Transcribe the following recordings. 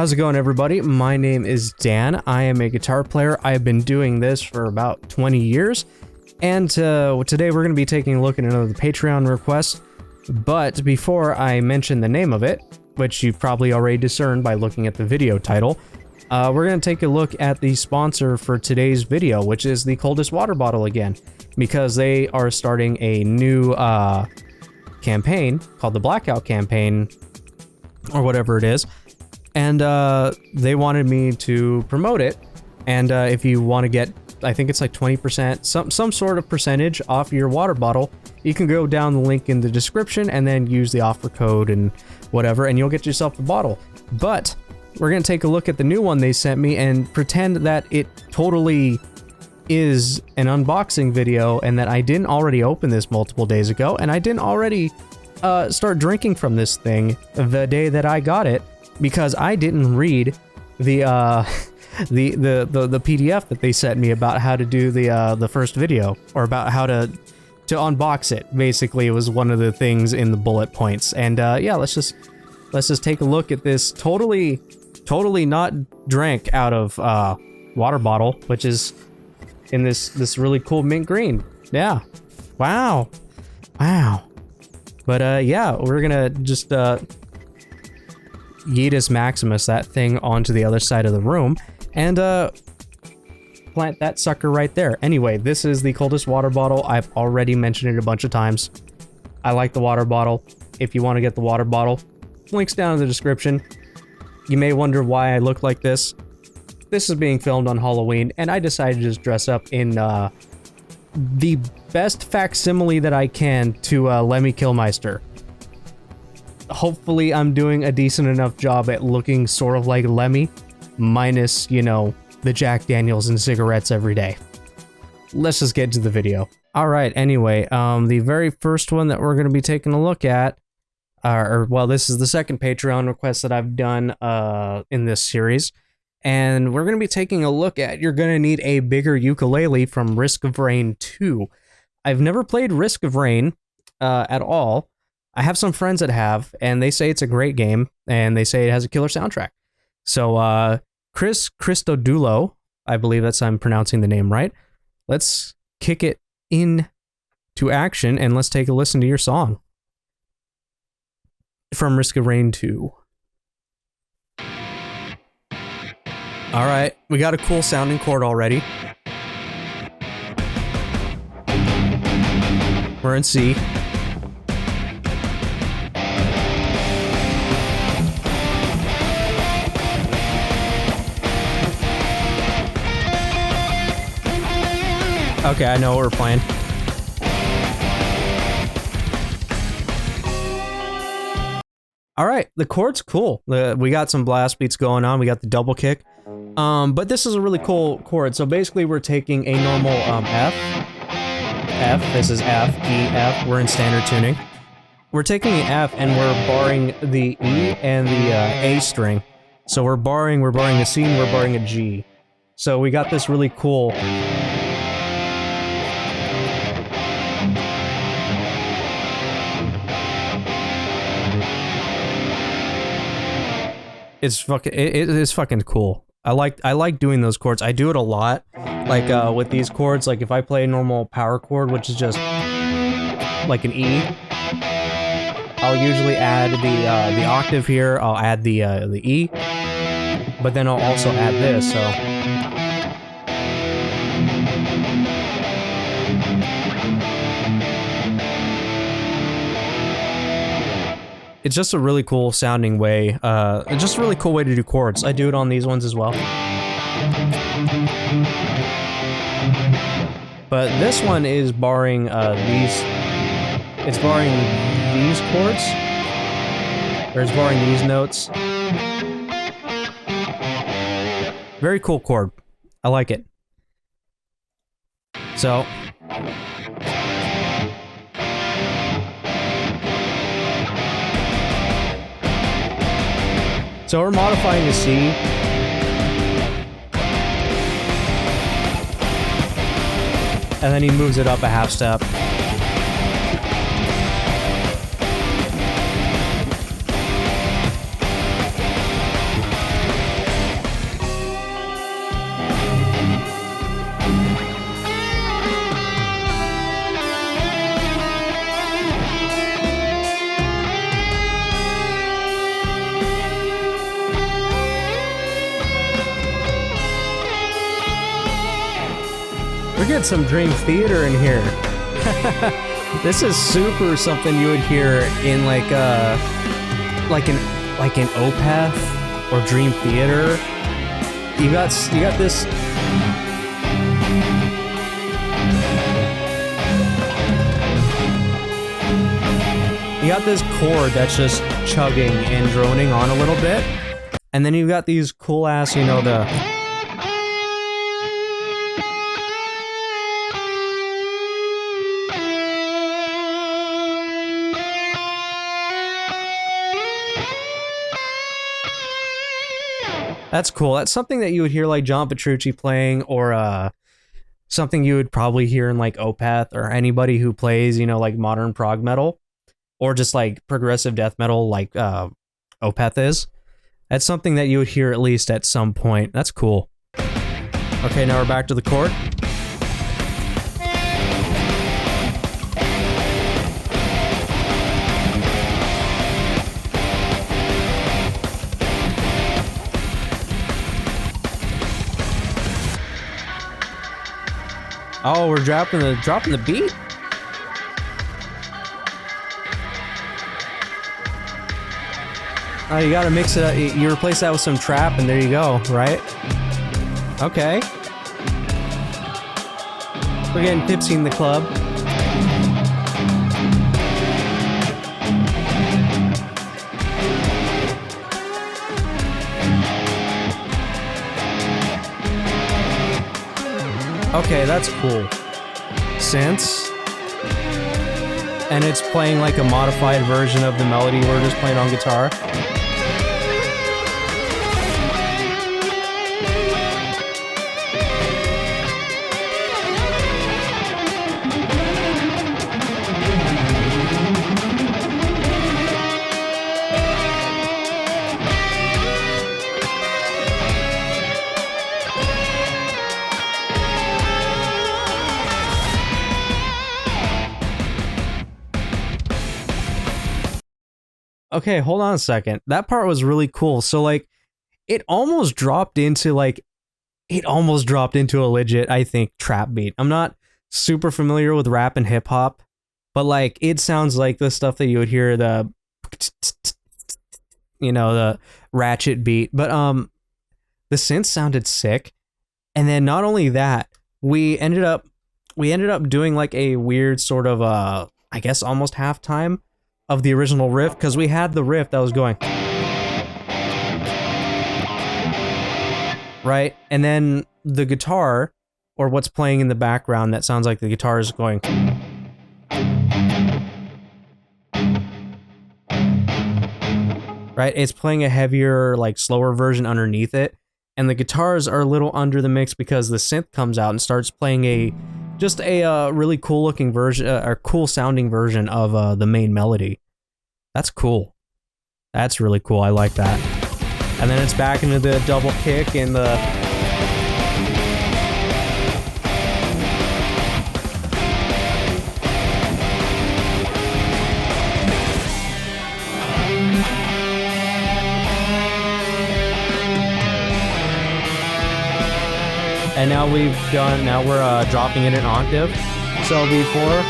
How's it going, everybody? My name is Dan. I am a guitar player. I have been doing this for about 20 years. And today we're going to be taking a look at another Patreon request. But before I mention the name of it, which you've probably already discerned by looking at the video title, we're going to take a look at the sponsor for today's video, which is the Coldest Water Bottle again. Because they are starting a new campaign called the Blackout Campaign, or whatever it is. And they wanted me to promote it, and if you want to get, I think it's like 20%, some sort of percentage off your water bottle, you can go down the link in the description and then use the offer code and whatever, and you'll get yourself the bottle. But we're going to take a look at the new one they sent me and pretend that it totally is an unboxing video and that I didn't already open this multiple days ago, and I didn't already start drinking from this thing the day that I got it, because I didn't read the PDF that they sent me about how to do the first video, or about how to unbox it. Basically, it was one of the things in the bullet points. And yeah, let's just take a look at this totally not drank out of water bottle, which is in this really cool mint green. Yeah, wow. But yeah, we're gonna just Yeetus Maximus that thing onto the other side of the room and plant that sucker right there. Anyway, this is the Coldest Water Bottle. I've already mentioned it a bunch of times. I like the water bottle. If you want to get the water bottle, links down in the description. You may wonder why I look like this. This is being filmed on Halloween, and I decided to just dress up in the best facsimile that I can to Lemmy Kilmister. Hopefully I'm doing a decent enough job at looking sort of like Lemmy, minus, you know, the Jack Daniels and cigarettes every day. Let's just get to the video. Alright, anyway, the very first one that we're going to be taking a look at, well, this is the second Patreon request that I've done in this series, and we're going to be taking a look at You're Gonna Need a Bigger Ukulele from Risk of Rain 2. I've never played Risk of Rain at all. I have some friends that have, and they say it's a great game, and they say it has a killer soundtrack. So, Chris Christodoulou, I believe I'm pronouncing the name right. Let's kick it in to action, and let's take a listen to your song from Risk of Rain 2. All right, we got a cool sounding chord already. We're in C. Okay, I know what we're playing. Alright, the chord's cool. We got some blast beats going on. We got the double kick. But this is a really cool chord. So basically we're taking a normal F. This is F, E, F. We're in standard tuning. We're taking an F and we're barring the E and the A string. So we're barring a C and we're barring a G. So we got this really cool... It is fucking cool. I like doing those chords. I do it a lot. Like with these chords, like if I play a normal power chord, which is just like an E, I'll usually add the octave here. I'll add the E, but then I'll also add this. So it's just a really cool sounding way, just a really cool way to do chords. I do it on these ones as well. But this one is barring it's barring these chords, or it's barring these notes. Very cool chord. I like it. So... So we're modifying the C. And then he moves it up a half step. got some Dream Theater in here. This is super something you would hear in like an Opeth or Dream Theater. You got this. You got this chord that's just chugging and droning on a little bit, and then you've got these cool ass, you know, the. That's cool. That's something that you would hear like John Petrucci playing, or something you would probably hear in like Opeth or anybody who plays, you know, like modern prog metal or just like progressive death metal like Opeth is. That's something that you would hear at least at some point. That's cool. Okay, now we're back to the chord. Oh, we're dropping the beat? Oh, you gotta mix it up. You replace that with some trap and there you go, right? Okay. We're getting tipsy in the club. Okay, that's cool. Synths. And it's playing like a modified version of the melody we're just playing on guitar. Okay, hold on a second. That part was really cool. So like it almost dropped into a legit, I think, trap beat. I'm not super familiar with rap and hip hop, but like it sounds like the stuff that you would hear, the the ratchet beat. But the synth sounded sick. And then not only that, we ended up doing like a weird sort of I guess almost halftime of the original riff, because we had the riff that was going right, and then the guitar, or what's playing in the background that sounds like the guitar is going right, it's playing a heavier, like slower version underneath it, and the guitars are a little under the mix because the synth comes out and starts playing a really cool looking version, or cool sounding version of the main melody. That's cool. That's really cool. I like that. And then it's back into the double kick and the... And now we're dropping it an octave. So before...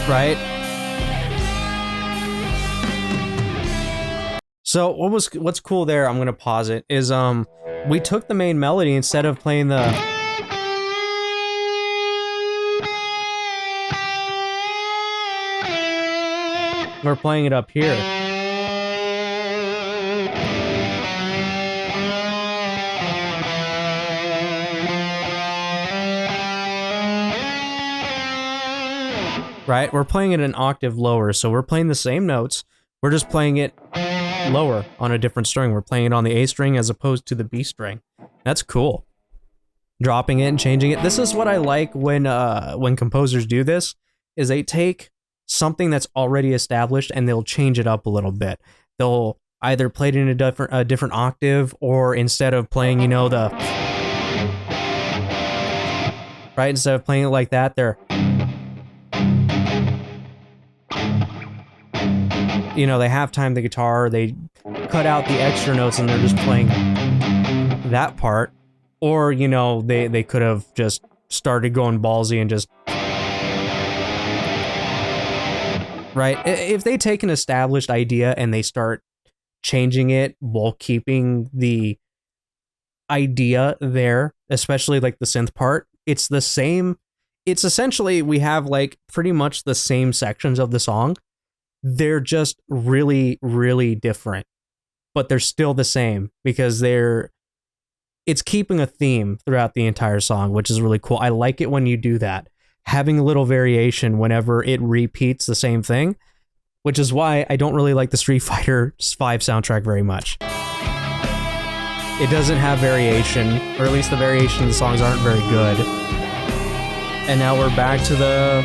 Right? So what's cool there, I'm gonna pause it, is we took the main melody, instead of playing the... We're playing it up here. Right? We're playing it an octave lower, so we're playing the same notes, we're just playing it lower on a different string. We're playing it on the A string as opposed to the B string. That's cool. Dropping it and changing it. This is what I like when composers do this, is they take something that's already established and they'll change it up a little bit. They'll either play it in a different octave, or instead of playing, the... Right? Instead of playing it like that, they're... you know, they half-time the guitar, they cut out the extra notes and they're just playing that part. Or, you know, they could have just started going ballsy and just... Right? If they take an established idea and they start changing it while keeping the idea there, especially like the synth part, it's the same. It's essentially, we have like pretty much the same sections of the song. They're just really, really different, but they're still the same because it's keeping a theme throughout the entire song, which is really cool. I like it when you do that. Having a little variation whenever it repeats the same thing, which is why I don't really like the Street Fighter V soundtrack very much. It doesn't have variation, or at least the variation of the songs aren't very good. And now we're back to the...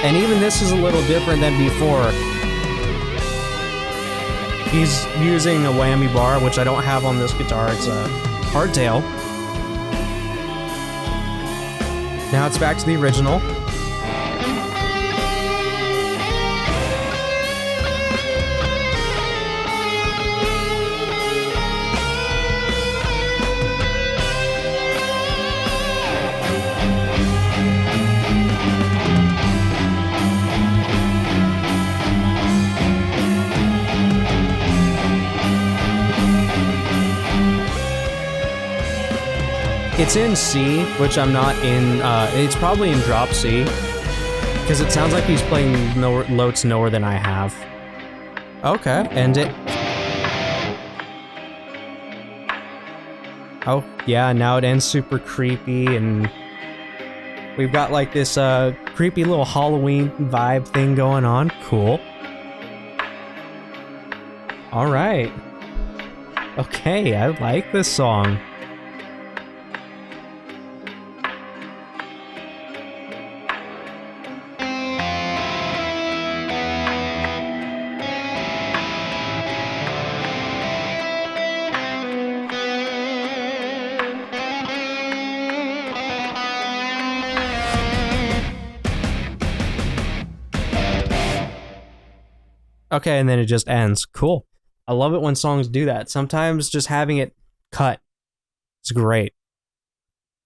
And even this is a little different than before. He's using a whammy bar, which I don't have on this guitar. It's a hardtail. Now it's back to the original. It's in C, which I'm not in, it's probably in drop C, because it sounds like he's playing notes lower than I have. Okay, end it. Oh, yeah, now it ends super creepy, and we've got like this, creepy little Halloween vibe thing going on. Cool. Alright. Okay, I like this song. Okay, and then it just ends. Cool. I love it when songs do that. Sometimes just having it cut is great.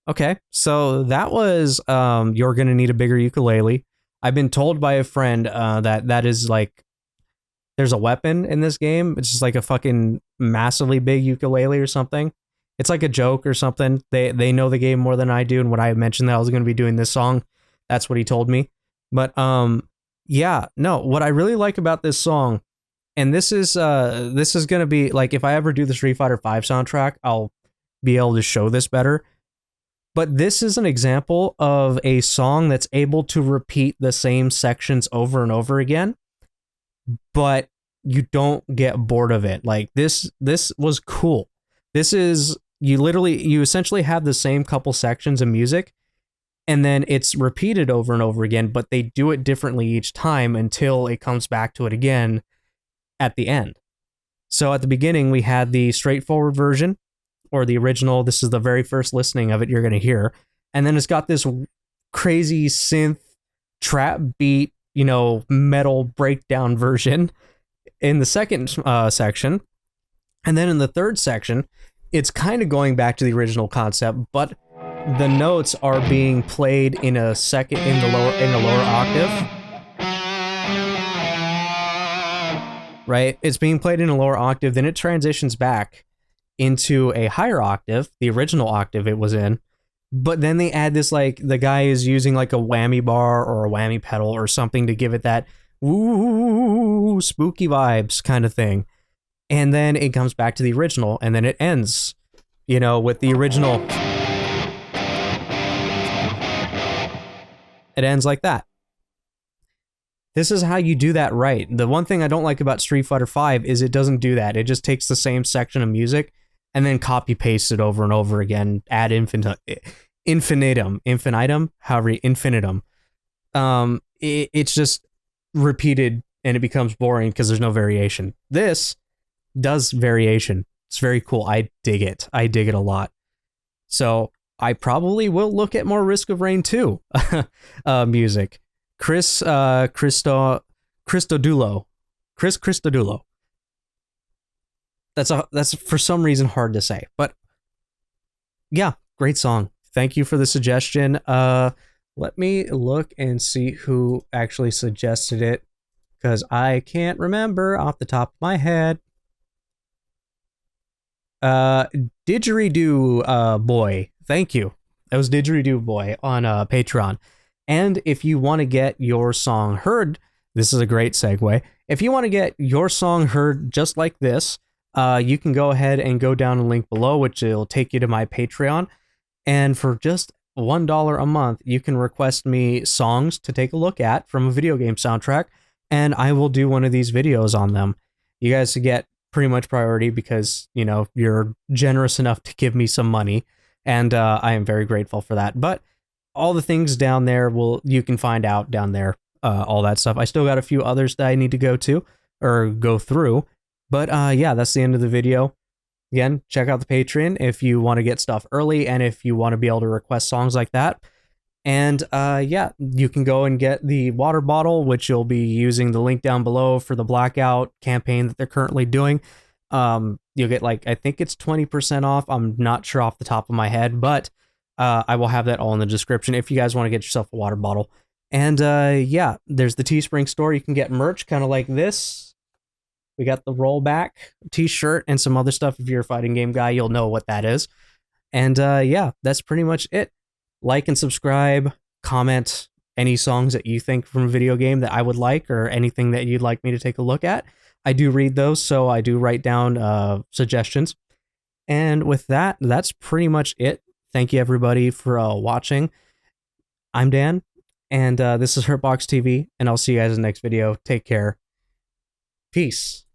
Okay, so that was You're Gonna Need a Bigger Ukulele. I've been told by a friend that is like, there's a weapon in this game. It's just like a fucking massively big ukulele or something. It's like a joke or something. They know the game more than I do, and when I mentioned that I was going to be doing this song, that's what he told me. But yeah, no, what I really like about this song, and this is going to be, like, if I ever do the Street Fighter V soundtrack, I'll be able to show this better. But this is an example of a song that's able to repeat the same sections over and over again, but you don't get bored of it. Like, this was cool. This is, you essentially have the same couple sections of music, and then it's repeated over and over again, but they do it differently each time until it comes back to it again at the end. So at the beginning, we had the straightforward version, or the original. This is the very first listening of it you're going to hear. And then it's got this crazy synth trap beat, you know, metal breakdown version in the second section. And then in the third section, it's kind of going back to the original concept, but the notes are being played in a second in the lower octave. Right? It's being played in a lower octave, then it transitions back into a higher octave, the original octave it was in. But then they add this, like, the guy is using like a whammy bar or a whammy pedal or something to give it that ooh, spooky vibes kind of thing. And then it comes back to the original, and then it ends, you know, with the original. It ends like that. This is how you do that right. The one thing I don't like about Street Fighter V is it doesn't do that. It just takes the same section of music and then copy paste it over and over again ad infinitum. It's just repeated and it becomes boring because there's no variation. This does variation. It's very cool. I dig it. I dig it a lot. So I probably will look at more Risk of Rain 2 music. Christodulo. Chris Christodulo. That's for some reason hard to say, but yeah, great song. Thank you for the suggestion. Let me look and see who actually suggested it, because I can't remember off the top of my head. Didgeridoo boy. Thank you. That was Didgeridoo boy on Patreon. And if you want to get your song heard, this is a great segue. If you want to get your song heard just like this, you can go ahead and go down the link below, which will take you to my Patreon. And for just $1 a month, you can request me songs to take a look at from a video game soundtrack, and I will do one of these videos on them. You guys get pretty much priority because, you know, you're generous enough to give me some money, and I am very grateful for that. But all the things down there you can find out down there, all that stuff. I still got a few others that I need to go through, but yeah, that's the end of the video. Again, check out the Patreon if you want to get stuff early and if you want to be able to request songs like that. And yeah, you can go and get the water bottle, which you'll be using the link down below for the blackout campaign that they're currently doing. You'll get, like, I think it's 20% off. I'm not sure off the top of my head, but I will have that all in the description if you guys want to get yourself a water bottle. And yeah, there's the Teespring store. You can get merch kind of like this. We got the rollback t-shirt and some other stuff. If you're a fighting game guy, you'll know what that is. And yeah, that's pretty much it. Like and subscribe, comment any songs that you think from a video game that I would like, or anything that you'd like me to take a look at. I do read those, so I do write down suggestions. And with that, that's pretty much it. Thank you everybody for watching. I'm Dan, and this is HurtboxTV, and I'll see you guys in the next video. Take care. Peace.